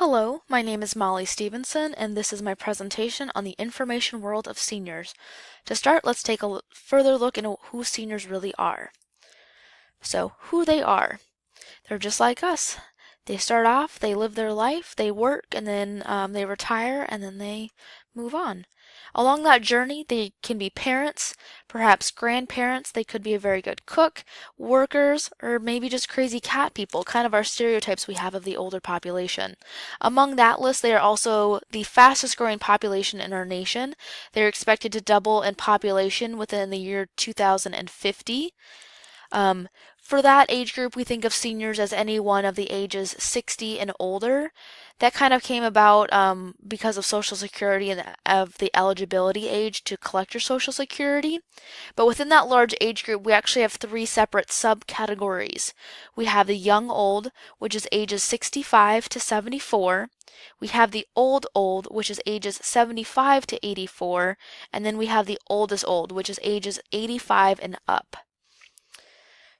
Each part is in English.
Hello, my name is Molly Stevenson, and this is my presentation on the information world of seniors. To start, let's take a further look into who seniors really are. So, who they are. They're just like us. They start off, they live their life, they work, and then they retire, and then they move on. Along that journey, they can be parents, perhaps grandparents, they could be a very good cook, workers, or maybe just crazy cat people, kind of our stereotypes we have of the older population. Among that list, they are also the fastest growing population in our nation. They're expected to double in population within the year 2050. Um, for that age group, we think of seniors as anyone of the ages 60 and older. That kind of came about because of Social Security and of the eligibility age to collect your Social Security. But within that large age group, we actually have three separate subcategories. We have the young old, which is ages 65 to 74. We have the old old, which is ages 75 to 84. And then we have the oldest old, which is ages 85 and up.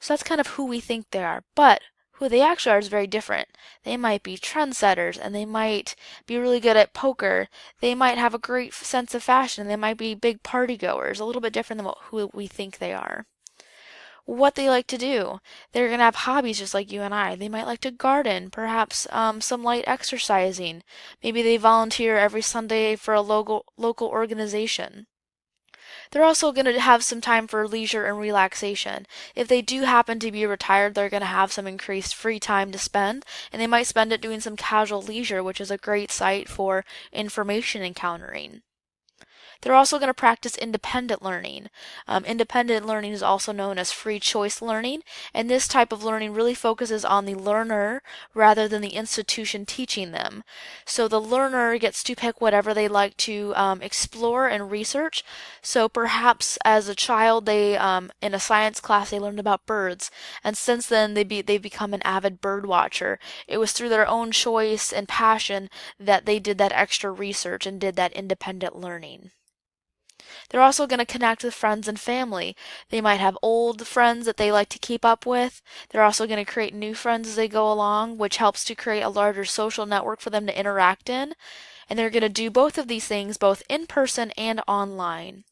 So that's kind of who we think they are. But who they actually are is very different. They might be trendsetters and they might be really good at poker. They might have a great sense of fashion. They might be big party goers, a little bit different than who we think they are. What they like to do. They're going to have hobbies just like you and I. They might like to garden, perhaps some light exercising. Maybe they volunteer every Sunday for a local organization. They're also going to have some time for leisure and relaxation. If they do happen to be retired, they're going to have some increased free time to spend, and they might spend it doing some casual leisure, which is a great site for information encountering. They're also going to practice independent learning. Independent learning is also known as free choice learning, and this type of learning really focuses on the learner rather than the institution teaching them. So the learner gets to pick whatever they like to explore and research. So perhaps as a child, they in a science class they learned about birds, and since then they've become an avid bird watcher. It was through their own choice and passion that they did that extra research and did that independent learning. They're also going to connect with friends and family. They might have old friends that they like to keep up with. They're also going to create new friends as they go along, which helps to create a larger social network for them to interact in. And they're going to do both of these things both in person and online.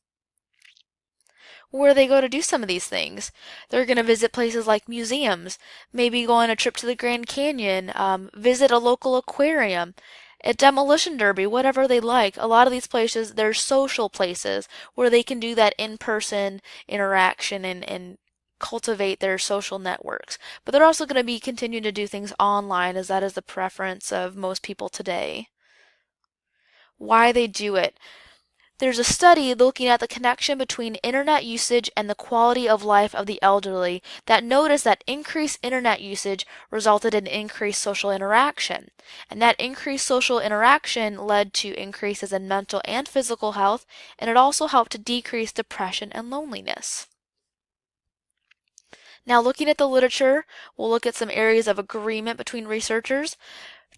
Where they go to do some of these things. They're going to visit places like museums, maybe go on a trip to the Grand Canyon, visit a local aquarium, a demolition derby, whatever they like. A lot of these places, they're social places where they can do that in-person interaction and cultivate their social networks. But they're also going to be continuing to do things online as that is the preference of most people today. Why they do it. There's a study looking at the connection between internet usage and the quality of life of the elderly that noticed that increased internet usage resulted in increased social interaction. And that increased social interaction led to increases in mental and physical health, and it also helped to decrease depression and loneliness. Now, looking at the literature, we'll look at some areas of agreement between researchers.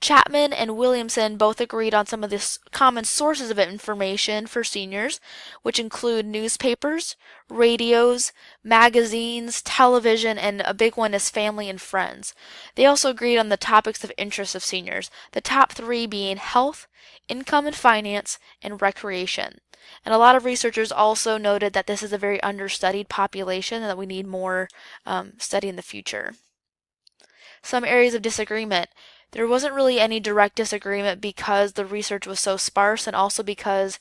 Chapman and Williamson both agreed on some of the common sources of information for seniors, which include newspapers, radios, magazines, television, and a big one is family and friends. They also agreed on the topics of interest of seniors, the top three being health, income and finance, and recreation. And a lot of researchers also noted that this is a very understudied population and that we need more study in the future. Some areas of disagreement. There wasn't really any direct disagreement because the research was so sparse and also because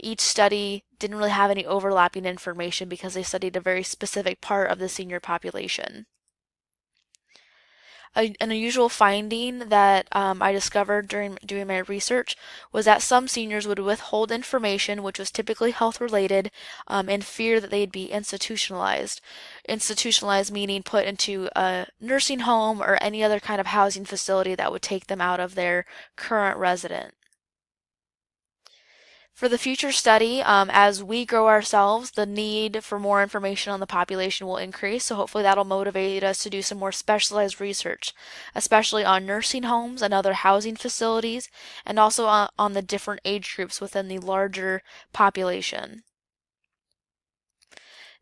each study didn't really have any overlapping information because they studied a very specific part of the senior population. An unusual finding that I discovered during doing my research was that some seniors would withhold information which was typically health related in fear that they'd be institutionalized. Institutionalized meaning put into a nursing home or any other kind of housing facility that would take them out of their current residence. For the future study, as we grow ourselves, the need for more information on the population will increase, so hopefully that'll motivate us to do some more specialized research, especially on nursing homes and other housing facilities, and also on the different age groups within the larger population.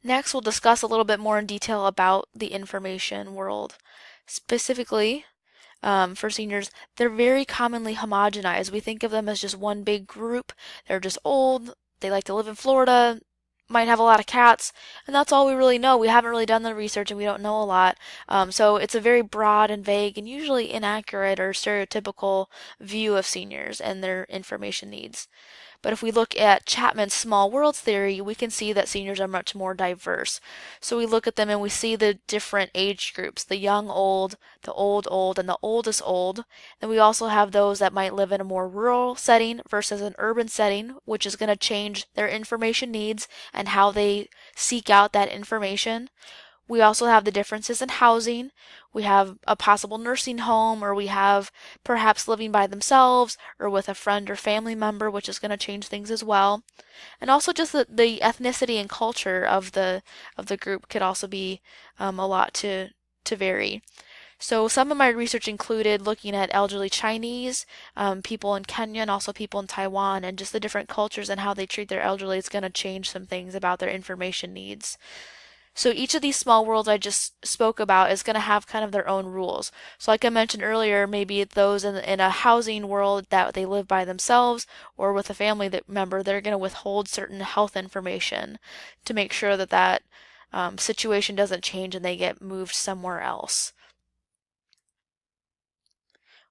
Next, we'll discuss a little bit more in detail about the information world. Specifically, for seniors, they're very commonly homogenized. We think of them as just one big group. They're just old, they like to live in Florida, might have a lot of cats, and that's all we really know. We haven't really done the research and we don't know a lot. So it's a very broad and vague and usually inaccurate or stereotypical view of seniors and their information needs. But if we look at Chapman's small worlds theory, we can see that seniors are much more diverse. So we look at them and we see the different age groups, the young old, the old, and the oldest old. And we also have those that might live in a more rural setting versus an urban setting, which is going to change their information needs and how they seek out that information. We also have the differences in housing. We have a possible nursing home, or we have perhaps living by themselves or with a friend or family member, which is going to change things as well. And also just the ethnicity and culture of the group could also be a lot to vary. So some of my research included looking at elderly Chinese, people in Kenya, and also people in Taiwan, and just the different cultures and how they treat their elderly is going to change some things about their information needs. So each of these small worlds I just spoke about is going to have kind of their own rules. So like I mentioned earlier, maybe those in a housing world that they live by themselves or with a family member, they're going to withhold certain health information to make sure that situation doesn't change and they get moved somewhere else.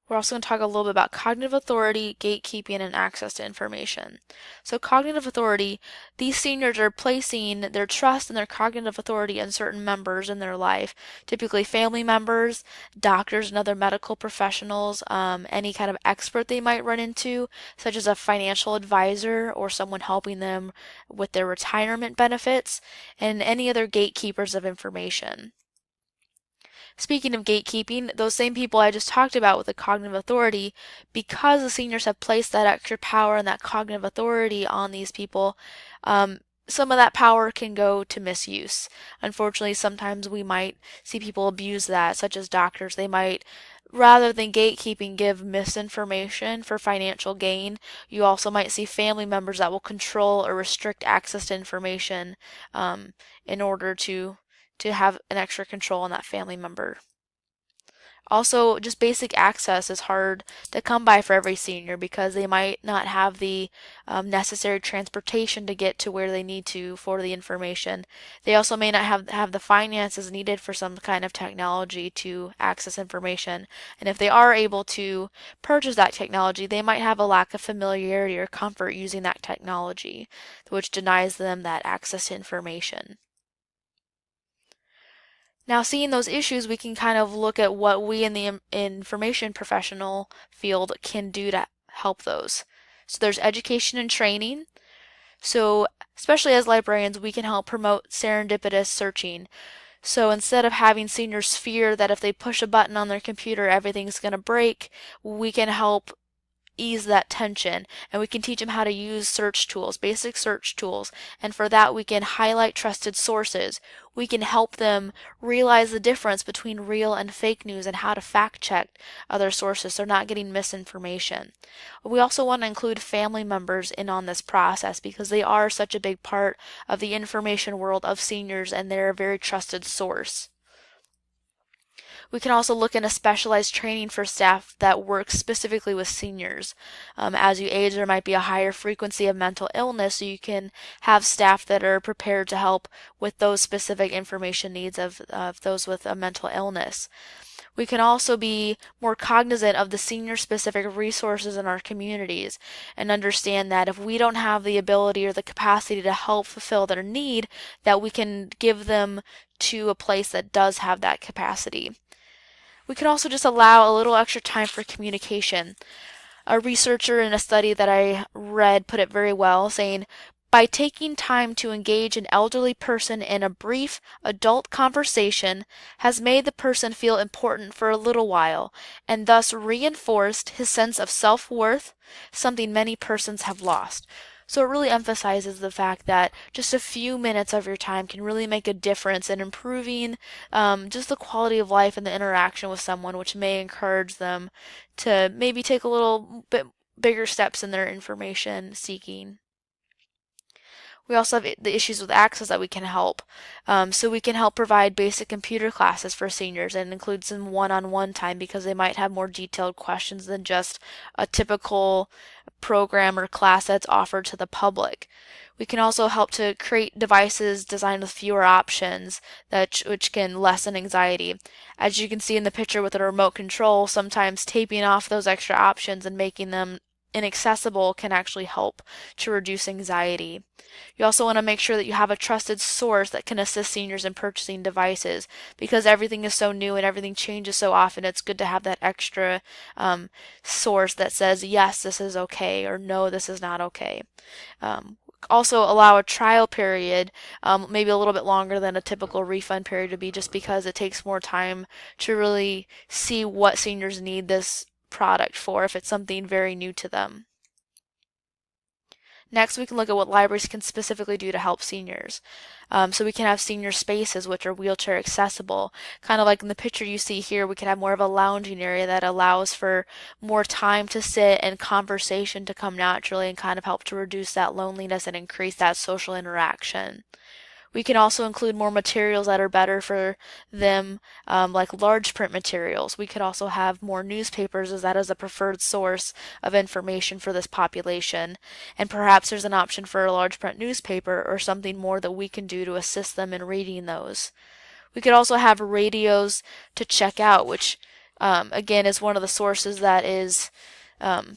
We're also going to talk a little bit about cognitive authority, gatekeeping, and access to information. So cognitive authority, these seniors are placing their trust and their cognitive authority in certain members in their life, typically family members, doctors and other medical professionals, any kind of expert they might run into, such as a financial advisor or someone helping them with their retirement benefits, and any other gatekeepers of information. Speaking of gatekeeping, those same people I just talked about with the cognitive authority, because the seniors have placed that extra power and that cognitive authority on these people, some of that power can go to misuse. Unfortunately, sometimes we might see people abuse that, such as doctors. They might, rather than gatekeeping, give misinformation for financial gain. You also might see family members that will control or restrict access to information in order to have an extra control on that family member. Also, just basic access is hard to come by for every senior because they might not have the necessary transportation to get to where they need to for the information. They also may not have the finances needed for some kind of technology to access information. And if they are able to purchase that technology, they might have a lack of familiarity or comfort using that technology, which denies them that access to information. Now, seeing those issues, we can kind of look at what we in the information professional field can do to help those. So there's education and training. So especially as librarians, we can help promote serendipitous searching. So instead of having seniors fear that if they push a button on their computer, everything's going to break, we can help ease that tension, and we can teach them how to use search tools, basic search tools, and for that we can highlight trusted sources. We can help them realize the difference between real and fake news and how to fact check other sources so they're not getting misinformation. We also want to include family members in on this process because they are such a big part of the information world of seniors and they're a very trusted source. We can also look into specialized training for staff that works specifically with seniors. As you age, there might be a higher frequency of mental illness, so you can have staff that are prepared to help with those specific information needs of those with a mental illness. We can also be more cognizant of the senior-specific resources in our communities and understand that if we don't have the ability or the capacity to help fulfill their need, that we can give them to a place that does have that capacity. We can also just allow a little extra time for communication. A researcher in a study that I read put it very well, saying, by taking time to engage an elderly person in a brief adult conversation has made the person feel important for a little while and thus reinforced his sense of self-worth, something many persons have lost. So it really emphasizes the fact that just a few minutes of your time can really make a difference in improving just the quality of life and the interaction with someone, which may encourage them to maybe take a little bit bigger steps in their information seeking. We also have the issues with access that we can help. So we can help provide basic computer classes for seniors and include some one-on-one time because they might have more detailed questions than just a typical program or class that's offered to the public. We can also help to create devices designed with fewer options which can lessen anxiety. As you can see in the picture with the remote control, sometimes taping off those extra options and making them inaccessible can actually help to reduce anxiety. You also want to make sure that you have a trusted source that can assist seniors in purchasing devices because everything is so new and everything changes so often. It's good to have that extra source that says, yes, this is okay, or no, this is not okay. Also allow a trial period, maybe a little bit longer than a typical refund period would be, just because it takes more time to really see what seniors need this product for if it's something very new to them. Next, we can look at what libraries can specifically do to help seniors. So we can have senior spaces, which are wheelchair accessible. Kind of like in the picture you see here, we can have more of a lounging area that allows for more time to sit and conversation to come naturally and kind of help to reduce that loneliness and increase that social interaction. We can also include more materials that are better for them, like large print materials. We could also have more newspapers, as that is a preferred source of information for this population. And perhaps there's an option for a large print newspaper or something more that we can do to assist them in reading those. We could also have radios to check out, which again is one of the sources that is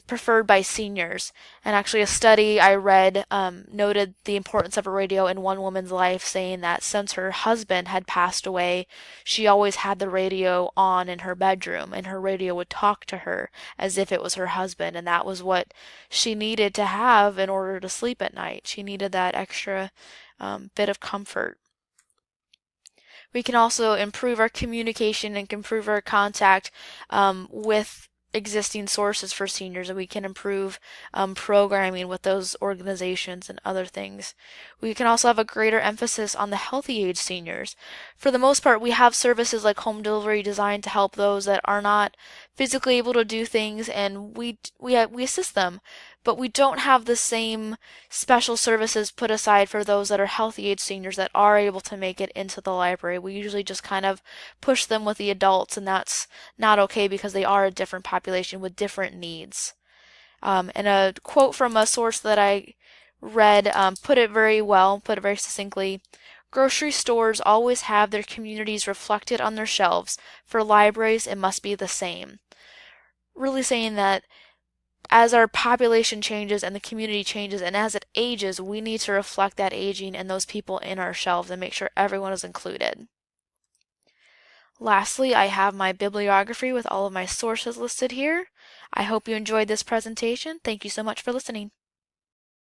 preferred by seniors. And actually, a study I read noted the importance of a radio in one woman's life, saying that since her husband had passed away, she always had the radio on in her bedroom, and her radio would talk to her as if it was her husband, and that was what she needed to have in order to sleep at night. She needed that extra bit of comfort. We can also improve our communication and improve our contact with existing sources for seniors, and we can improve programming with those organizations and other things. We can also have a greater emphasis on the healthy age seniors. For the most part, we have services like home delivery designed to help those that are not physically able to do things, and we assist them. But we don't have the same special services put aside for those that are healthy age seniors that are able to make it into the library. We usually just kind of push them with the adults, and that's not okay because they are a different population with different needs. And a quote from a source that I read put it very well, put it very succinctly. Grocery stores always have their communities reflected on their shelves. For libraries, it must be the same. Really saying that as our population changes and the community changes and as it ages, we need to reflect that aging and those people in our shelves and make sure everyone is included. Lastly, I have my bibliography with all of my sources listed here. I hope you enjoyed this presentation. Thank you so much for listening.